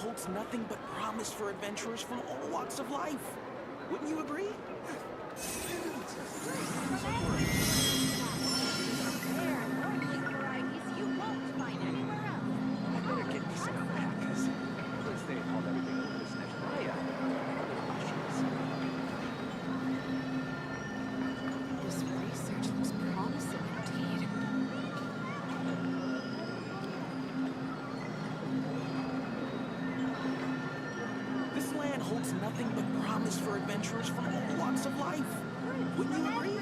holds nothing but promise for adventurers from all walks of life. Wouldn't you agree? This research looks promising indeed. This land holds nothing but promise for adventurers from all walks of life. Wouldn't you agree?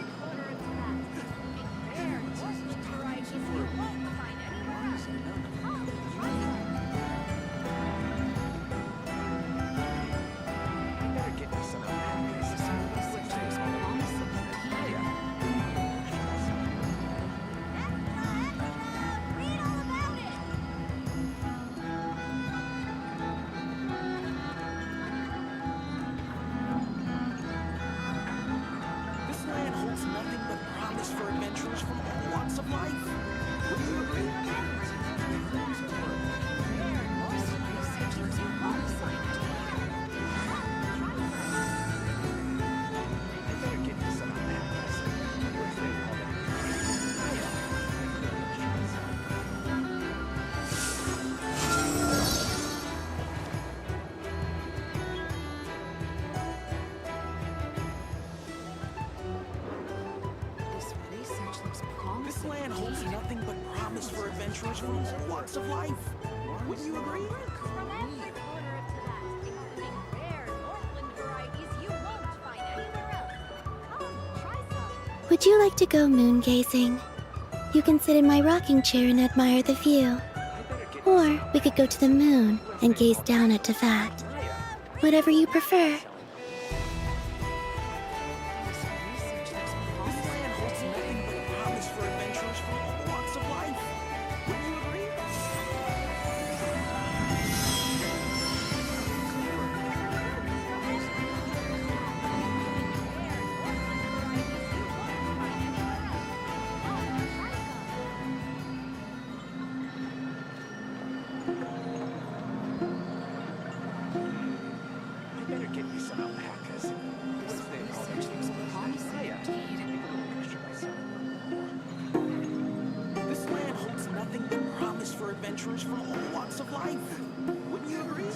This land holds nothing but promise for adventurers from all walks of life. Wouldn't you agree? This research looks promising. This land holds nothing but promise for adventurers from all walks of life. Wouldn't you agree? From every corner of Tibet, including rare Northland varieties you won't find anywhere else. Come, try some. Would you like to go moon gazing? You can sit in my rocking chair and admire the view. Or we could go to the moon and gaze down at Tefat. Whatever you prefer. This research looks This promising. land holds nothing but promise for adventurers from all walks of life. Wouldn't you agree? This research looks promising indeed. This land holds nothing but promise for adventurers from all walks of life. Wouldn't you agree?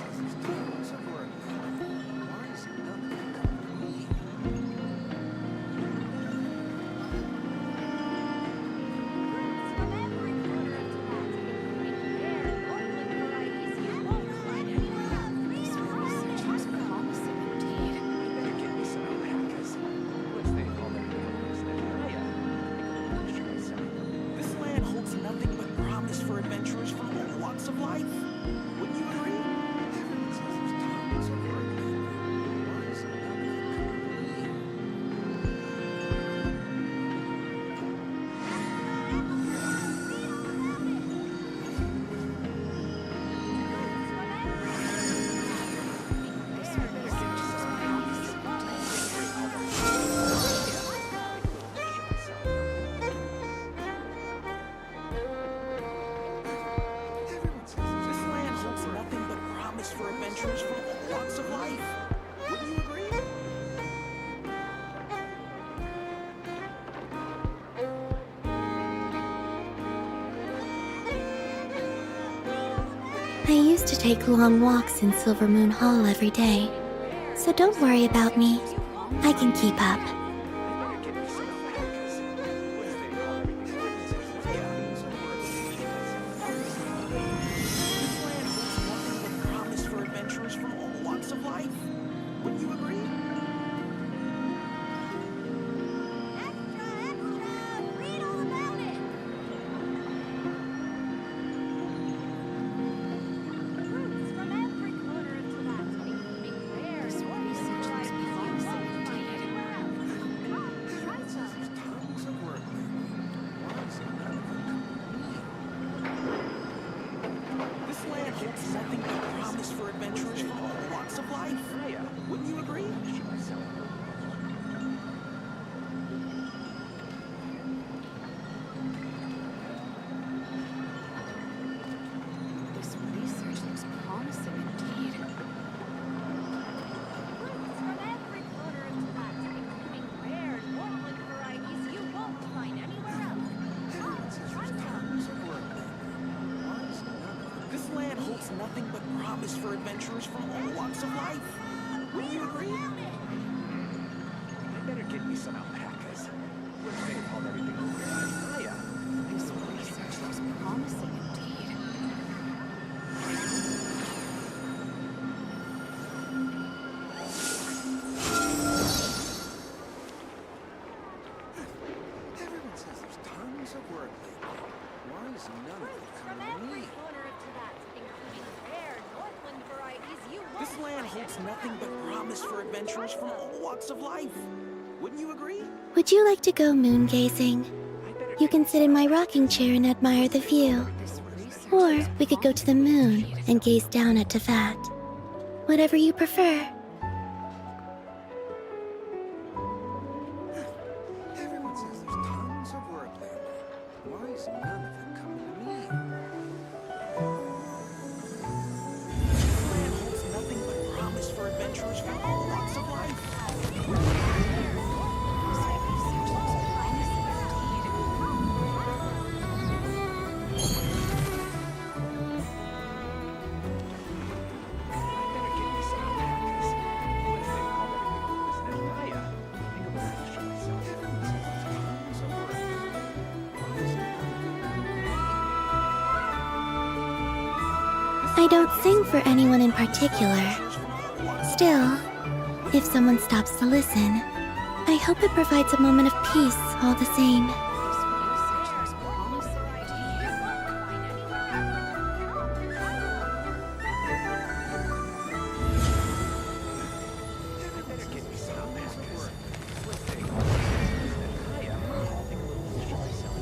From every corner of Tibet, including rare Northland varieties you won't find anywhere else. This research looks promising indeed. This land holds nothing but promise for adventurers from all walks of life. Wouldn't you agree? This research looks promising indeed. This land holds nothing but promise for adventurers from all walks of life. Wouldn't you agree? I used to take long walks in Silver Moon Hall every day. So don't worry about me. I can keep up. This land holds nothing but promise for adventurers from all walks of life. Wouldn't you agree? Extra, extra! Read all about it! Fruits from every corner of Tibet, including rare This Northland research looks varieties you won't promising find indeed. anywhere else. nothing but promise for adventurers from all walks of life. Wouldn't you agree? I better get me some alpacas. Wish they'd hauled everything over to Maya. This research looks promising indeed. Everyone says there's tons of work lately. Why is none of it Fruits from coming to every me? corner of Tibet, including rare Northland varieties you won't This land find holds anywhere nothing but else. promise for adventurers from all walks of life. Wouldn't you agree? Would you like to go moon gazing? I better You get can me sit in my rocking chair and admire the view. This research Or looks we could go to the moon and gaze down at Tefat. Whatever you prefer. Everyone says there's tons of work lately. Why is none of it coming to me? This land holds nothing but promise for adventurers from all walks of life. This research looks promising indeed. I better get me some alpacas. Wish they'd hauled everything over to Maya. I think I'm gonna have to show myself. Everyone says there's tons of work lately. Why is none of it coming to me? I don't sing for anyone in particular. Still, if someone stops to listen, I hope it provides a moment of peace all the same. This research looks promising indeed. I better get me some alpacas. Wish they'd hauled everything over to Maya. I think I'm gonna have to show myself.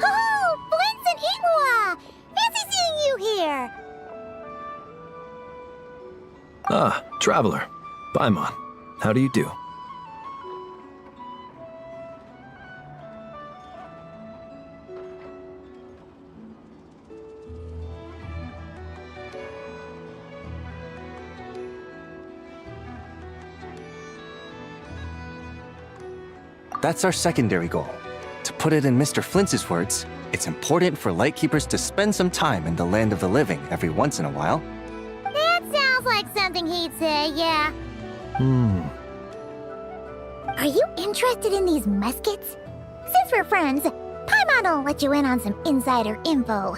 Oh, Blintz and Igwa! Fancy seeing you here! Ah, traveler. Paimon. How do you do? That's our secondary goal. To put it in Mr. Flintz's words, it's important for Lightkeepers to spend some time in the land of the living every once in a while. That sounds like something he'd say, yeah. Are you interested in these muskets? Since we're friends, Paimon will let you in on some insider info.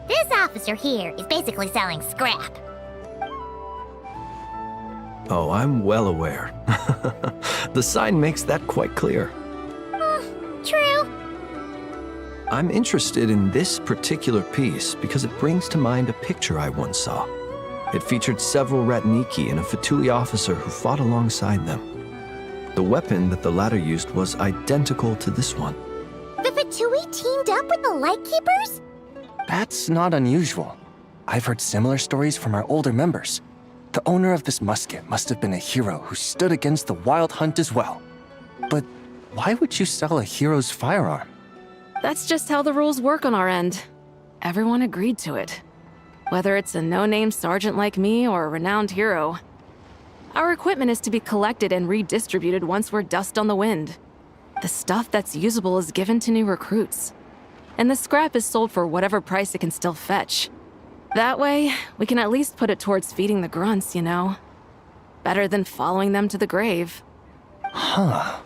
This officer here is basically selling scrap. Oh, I'm well aware. The sign makes that quite clear. True. I'm interested in this particular piece because it brings to mind a picture I once saw. It featured several Ratniki and a Fatui officer who fought alongside them. The weapon that the latter used was identical to this one. The Fatui teamed up with the Lightkeepers? That's not unusual. I've heard similar stories from our older members. The owner of this musket must have been a hero who stood against the Wild Hunt as well. But why would you sell a hero's firearm? That's just how the rules work on our end. Everyone agreed to it. whether it's a no-name sergeant like me or a renowned hero. Our equipment is to be collected and redistributed once we're dust on the wind. The stuff that's usable is given to new recruits, and the scrap is sold for whatever price it can still fetch. That way, we can at least put it towards feeding the grunts, you know? Better than following them to the grave. Huh.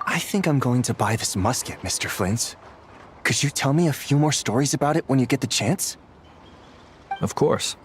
I think I'm going to buy this musket, Mr. Flint. Could you tell me a few more stories about it when you get the chance? Of course.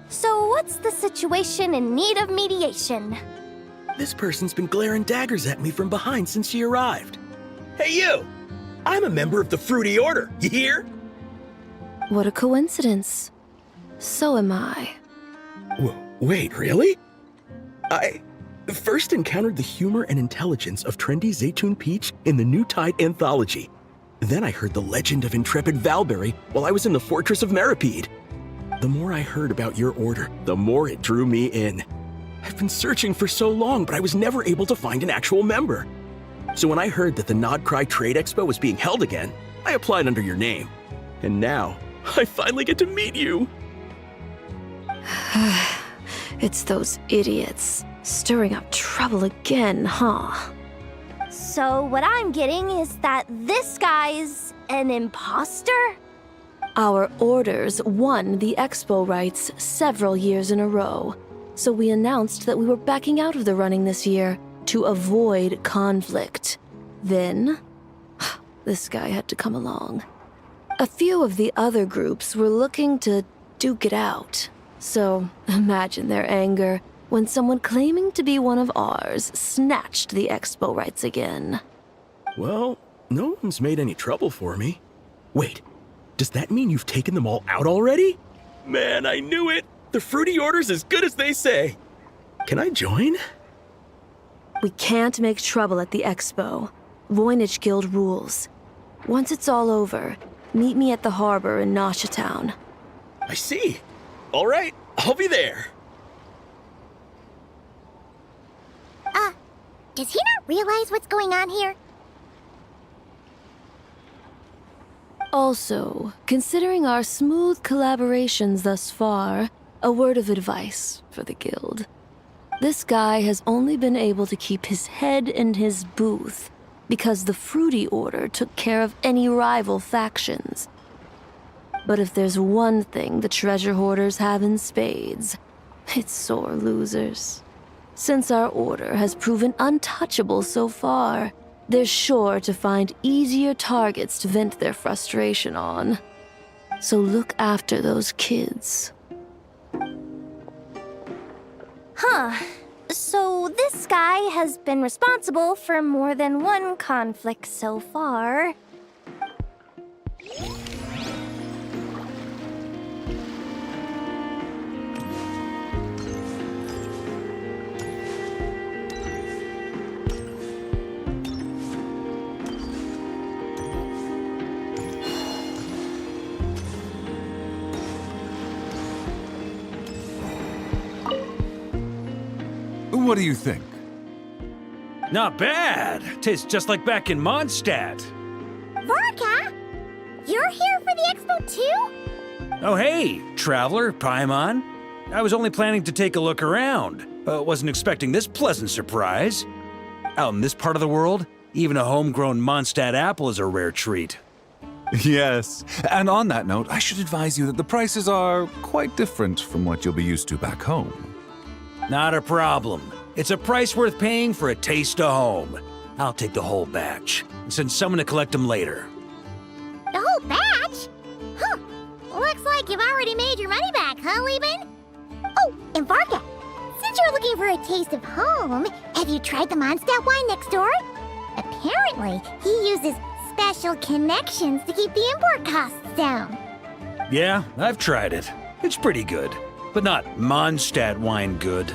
So what's the situation in need of mediation? This person's been glaring daggers at me from behind since she arrived. Hey, you! I'm a member of the Fruity Order, you hear? What a coincidence. So am I. Wait, really? I first encountered the humor and intelligence of trendy Zaytune Peach in the New Tide anthology. Then I heard the legend of intrepid Valberry while I was in the Fortress of Meripede. The more I heard about your order, the more it drew me in. I've been searching for so long, but I was never able to find an actual member. So when I heard that the Nodcry Trade Expo was being held again, I applied under your name. And now, I finally get to meet you. It's those idiots. Stirring up trouble again, huh? So what I'm getting is that this guy's an imposter? Our orders won the expo rights several years in a row, so we announced that we were backing out of the running this year to avoid conflict. Then, this guy had to come along. A few of the other groups were looking to duke it out, so imagine their anger when someone claiming to be one of ours snatched the expo rights again. Well, no one's made any trouble for me. Wait, does that mean you've taken them all out already? Man, I knew it! The Fruity Order's as good as they say. Can I join? We can't make trouble at the expo. Voynich Guild rules. Once it's all over, meet me at the harbor in Nasha Town. I see. All right, I'll be there. Does he not realize what's going on here? Also, considering our smooth collaborations thus far, a word of advice for the guild. This guy has only been able to keep his head in his booth because the Fruity Order took care of any rival factions. But if there's one thing the treasure hoarders have in spades, it's sore losers. Since our order has proven untouchable so far, they're sure to find easier targets to vent their frustration on. So look after those kids. Huh. So this guy has been responsible for more than one conflict so far. What do you think? Not bad. Tastes just like back in Mondstadt. Vorka? You're here for the expo too? Oh hey, traveler, Paimon. I was only planning to take a look around. Wasn't expecting this pleasant surprise. Out in this part of the world, even a homegrown Mondstadt apple is a rare treat. Yes, and on that note, I should advise you that the prices are quite different from what you'll be used to back home. Not a problem. It's a price worth paying for a taste of home. I'll take the whole batch and send someone to collect them later. The whole batch? Huh. Looks like you've already made your money back, huh, Lieben? Oh, and Varga, since you're looking for a taste of home, have you tried the Mondstadt wine next door? Apparently, he uses special connections to keep the import costs down. Yeah, I've tried it. It's pretty good, but not Mondstadt wine good.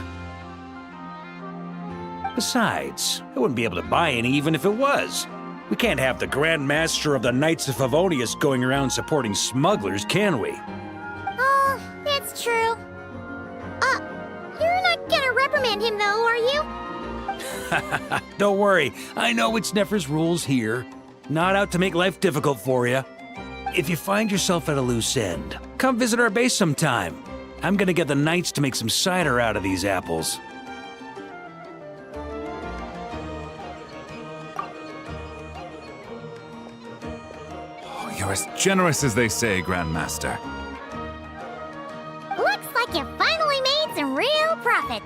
Besides, I wouldn't be able to buy any even if it was. We can't have the Grand Master of the Knights of Favonius going around supporting smugglers, can we? Oh, that's true. You're not gonna reprimand him though, are you? Don't worry, I know it's Nefer's rules here. Not out to make life difficult for you. If you find yourself at a loose end, come visit our base sometime. I'm gonna get the Knights to make some cider out of these apples. You're as generous as they say, Grandmaster. Looks like you finally made some real profit.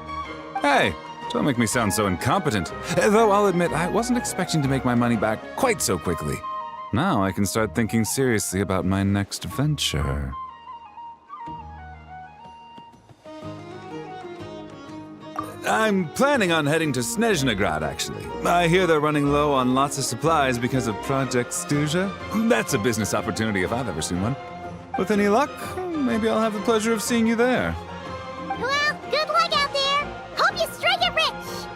Hey, don't make me sound so incompetent. Though I'll admit, I wasn't expecting to make my money back quite so quickly. Now I can start thinking seriously about my next venture. I'm planning on heading to Snezhnegrad, actually. I hear they're running low on lots of supplies because of Project Stuja. That's a business opportunity if I've ever seen one. With any luck, maybe I'll have the pleasure of seeing you there. Well, good luck out there. Hope you strike it rich.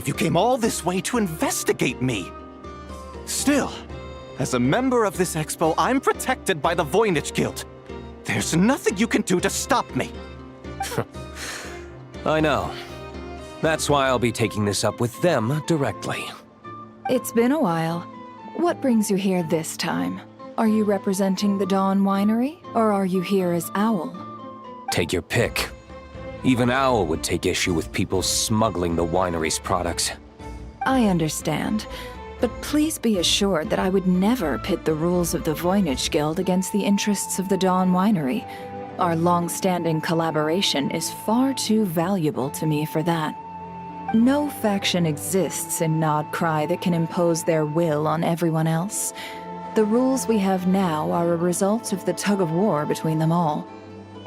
You came all this way to investigate me. Still, as a member of this expo, I'm protected by the Voynich Guild. There's nothing you can do to stop me. I know. That's why I'll be taking this up with them directly. It's been a while. What brings you here this time? Are you representing the Dawn Winery, or are you here as Owl? Take your pick. Even Owl would take issue with people smuggling the winery's products. I understand, but please be assured that I would never pit the rules of the Voynich Guild against the interests of the Dawn Winery. Our long-standing collaboration is far too valuable to me for that. No faction exists in Nodcry that can impose their will on everyone else. The rules we have now are a result of the tug-of-war between them all.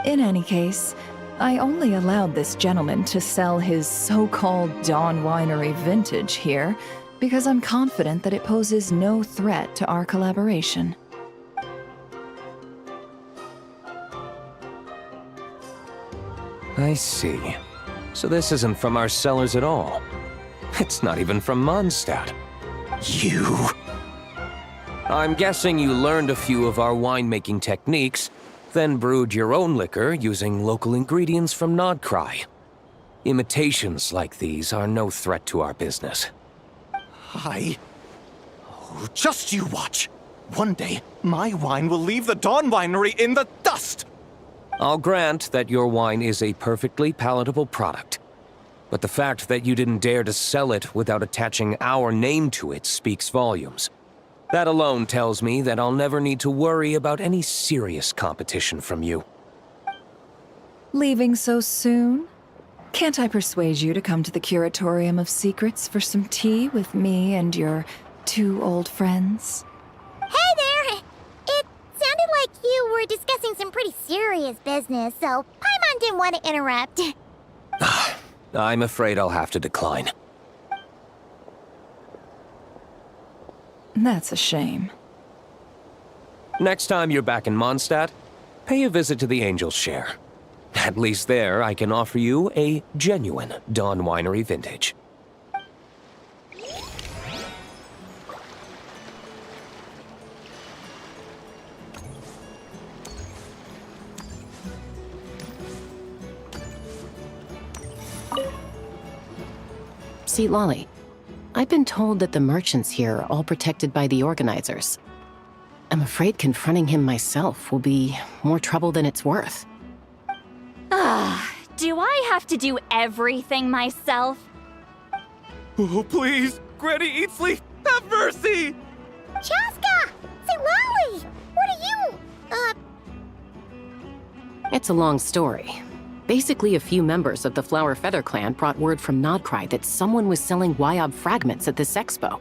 In any case, I only allowed this gentleman to sell his so-called Dawn Winery vintage here because I'm confident that it poses no threat to our collaboration. I see. So this isn't from our cellars at all. It's not even from Mondstadt. You... I'm guessing you learned a few of our winemaking techniques, then brewed your own liquor using local ingredients from Nodcry. Imitations like these are no threat to our business. Oh, just you watch. One day, my wine will leave the Dawn Winery in the dust! I'll grant that your wine is a perfectly palatable product. But the fact that you didn't dare to sell it without attaching our name to it speaks volumes. That alone tells me that I'll never need to worry about any serious competition from you. Leaving so soon? Can't I persuade you to come to the Curatorium of Secrets for some tea with me and your 2 old friends? Hey there! It sounded like you were discussing some pretty serious business, so Paimon didn't want to interrupt. I'm afraid I'll have to decline. That's a shame. Next time you're back in Mondstadt, pay a visit to the Angel's Share. At least there, I can offer you a genuine Dawn Winery vintage. See, Lolly, I've been told that the merchants here are all protected by the organizers. I'm afraid confronting him myself will be more trouble than it's worth. Do I have to do everything myself? Oh, please! Granny Eatsley, have mercy! Chaska! Say, Lolly! What are you? It's a long story. Basically, a few members of the Flower Feather clan brought word from Nodcry that someone was selling Wyob fragments at this expo.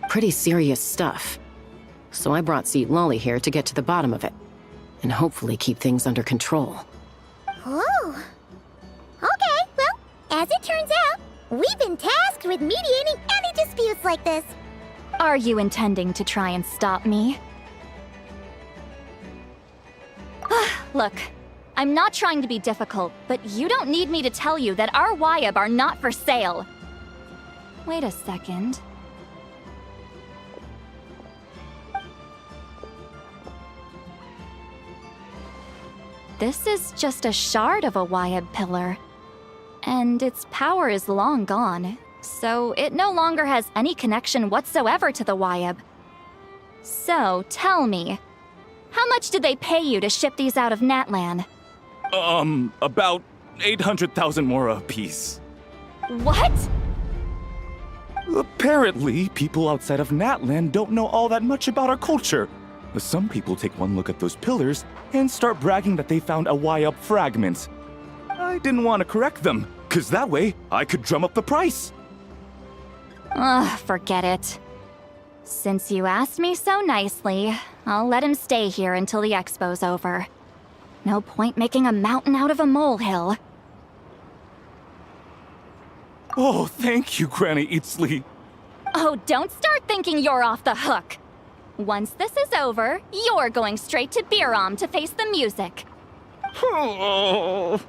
Pretty serious stuff. So I brought Seat Lolly here to get to the bottom of it, and hopefully keep things under control. Oh. Okay, well, as it turns out, we've been tasked with mediating any disputes like this. Are you intending to try and stop me? Look, I'm not trying to be difficult, but you don't need me to tell you that our Wyob are not for sale. Wait a second. This is just a shard of a Wyob pillar, and its power is long gone, so it no longer has any connection whatsoever to the Wyob. So, tell me, how much did they pay you to ship these out of Natlan? About 800,000 more apiece. What? Apparently, people outside of Natlan don't know all that much about our culture. Some people take one look at those pillars and start bragging that they found a Wyob fragment. I didn't want to correct them, because that way I could drum up the price. Ugh, forget it. Since you asked me so nicely, I'll let him stay here until the expo's over. No point making a mountain out of a molehill. Oh, thank you, Granny Eatsley. Oh, don't start thinking you're off the hook. Once this is over, you're going straight to Biram to face the music. Oh.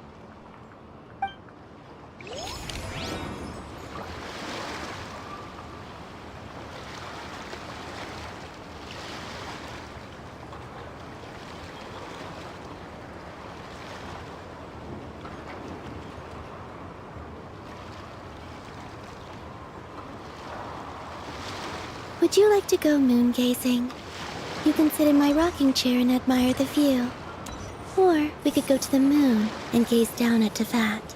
Would you like to go moon gazing? You can sit in my rocking chair and admire the view. Or we could go to the moon and gaze down at Tefat.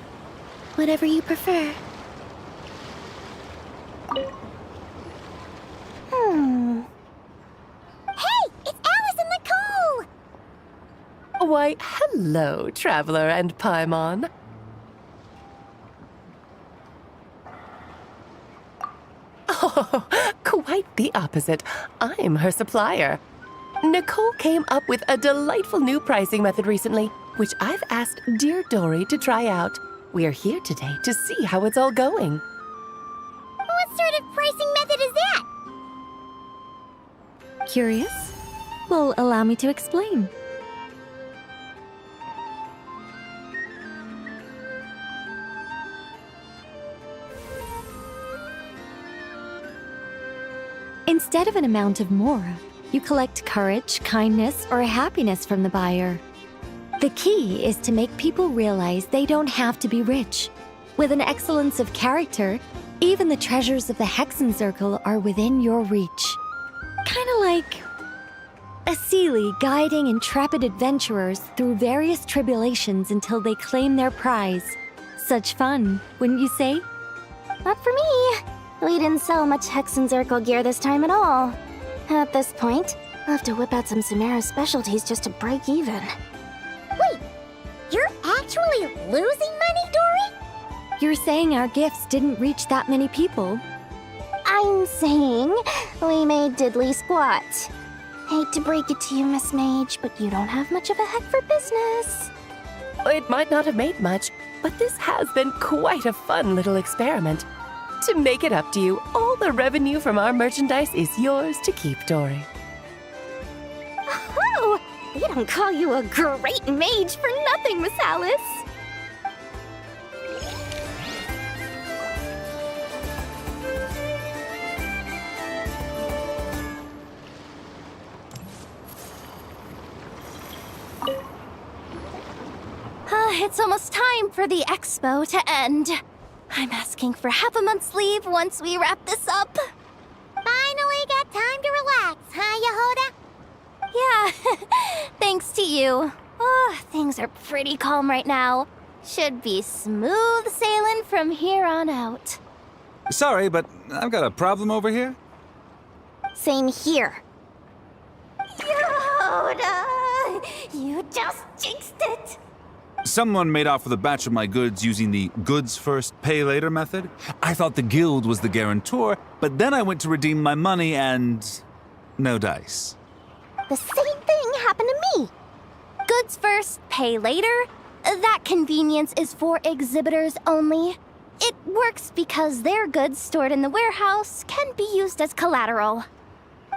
Whatever you prefer. Hey, it's Alice and Nicole! Why, hello, Traveler and Paimon. Oh, quite the opposite. I'm her supplier. Nicole came up with a delightful new pricing method recently, which I've asked dear Dory to try out. We're here today to see how it's all going. What sort of pricing method is that? Curious? Well, allow me to explain. Instead of an amount of mora, you collect courage, kindness, or happiness from the buyer. The key is to make people realize they don't have to be rich. With an excellence of character, even the treasures of the Hexen Circle are within your reach. like a Seelie guiding intrepid adventurers through various tribulations until they claim their prize. Such fun, wouldn't you say? Not for me. We didn't sell much Hex and Zircle gear this time at all. At this point, I'll have to whip out some Samara specialties just to break even. Wait, you're actually losing money, Dory? You're saying our gifts didn't reach that many people? I'm saying we made diddly squat. Hate to break it to you, Miss Mage, but you don't have much of a heck for business. It might not have made much, but this has been quite a fun little experiment. To make it up to you, all the revenue from our merchandise is yours to keep, Dory. Oh, we don't call you a great mage for nothing, Miss Alice. It's almost time for the expo to end. I'm asking for half a month's leave once we wrap this up. Finally got time to relax, huh, Yehoda? Yeah, thanks to you. Oh, things are pretty calm right now. Should be smooth sailing from here on out. Sorry, but I've got a problem over here. Same here. Yehoda! You just jinxed it! Someone made off with a batch of my goods using the goods first, pay later method. I thought the guild was the guarantor, but then I went to redeem my money and no dice. The same thing happened to me. Goods first, pay later? That convenience is for exhibitors only. It works because their goods stored in the warehouse can be used as collateral.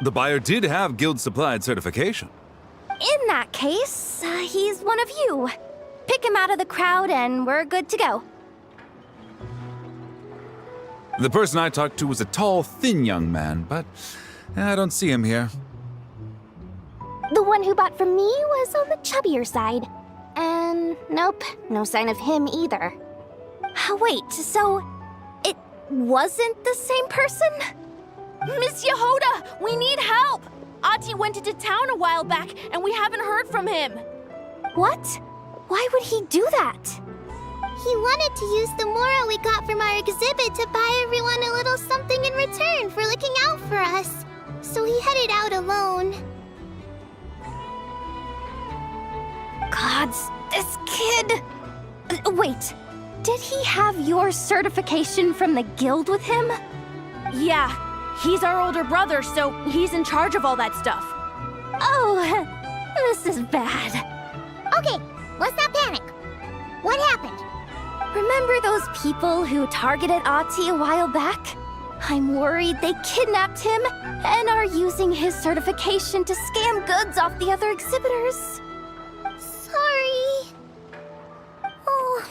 The buyer did have guild supplied certification. In that case, he's one of you. Pick him out of the crowd and we're good to go. The person I talked to was a tall, thin young man, but I don't see him here. The one who bought from me was on the chubbier side. And nope, no sign of him either. Wait, so it wasn't the same person? Miss Yehoda, we need help! Ati went into town a while back and we haven't heard from him. What? Why would he do that? He wanted to use the mora we got from our exhibit to buy everyone a little something in return for looking out for us. So he headed out alone. Gods, this kid... Wait, did he have your certification from the guild with him? Yeah, he's our older brother, so he's in charge of all that stuff. Oh, this is bad. Okay, let's not panic. What happened? Remember those people who targeted Ati a while back? I'm worried they kidnapped him and are using his certification to scam goods off the other exhibitors. Sorry. Oh,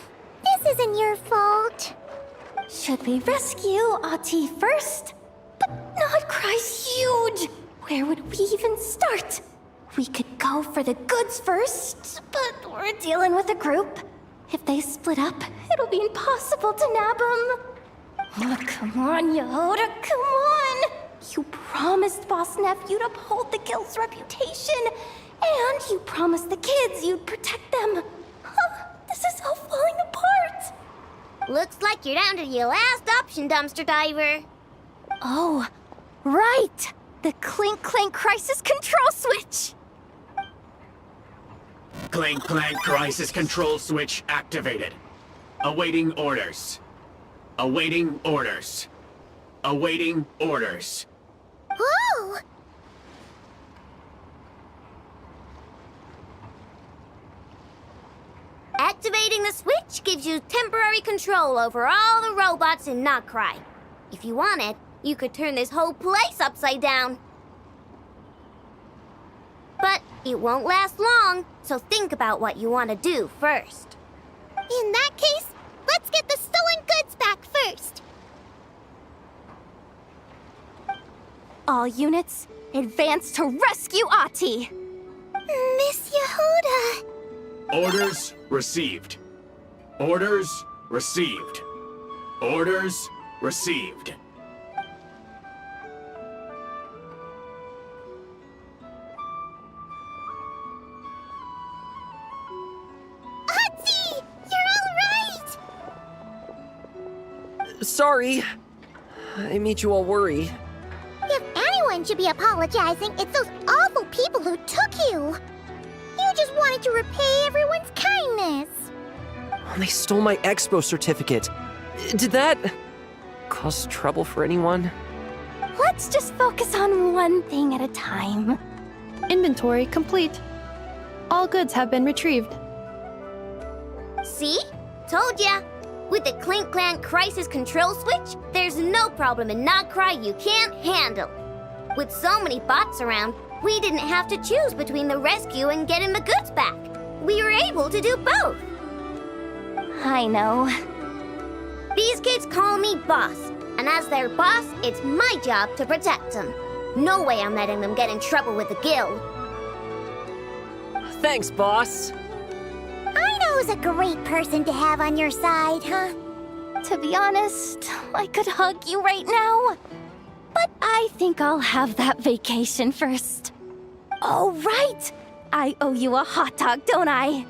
this isn't your fault. Should we rescue Ati first? But Nodcry's huge. Where would we even start? We could go for the goods first, but we're dealing with a group. If they split up, it'll be impossible to nab them. Oh, come on, Yehoda, come on! You promised Boss Nephew to uphold the guild's reputation, and you promised the kids you'd protect them. This is all falling apart. Looks like you're down to your last option, dumpster diver. Oh, right! The Clink Clank Crisis Control Switch! Clank Clank Crisis Control Switch activated. Awaiting orders. Awaiting orders. Awaiting orders. Oh! Activating the switch gives you temporary control over all the robots in Nodcry. If you wanted, you could turn this whole place upside down. But it won't last long, so think about what you want to do first. In that case, let's get the stolen goods back first. All units, advance to rescue Ati! Miss Yehoda! Orders received. Orders received. Orders received. sorry. I made you all worry. If anyone should be apologizing, it's those awful people who took you. You just wanted to repay everyone's kindness. They stole my expo certificate. Did that cause trouble for anyone? Let's just focus on one thing at a time. Inventory complete. All goods have been retrieved. See? Told ya. With the Clink Clank Crisis Control Switch, there's no problem in Nodcry you can't handle. With so many bots around, we didn't have to choose between the rescue and getting the goods back. We were able to do both. I know. These kids call me boss, and as their boss, it's my job to protect them. No way I'm letting them get in trouble with the guild. Thanks, boss. Aino's a great person to have on your side, huh? To be honest, I could hug you right now. But I think I'll have that vacation first. Oh, right! I owe you a hot dog, don't I?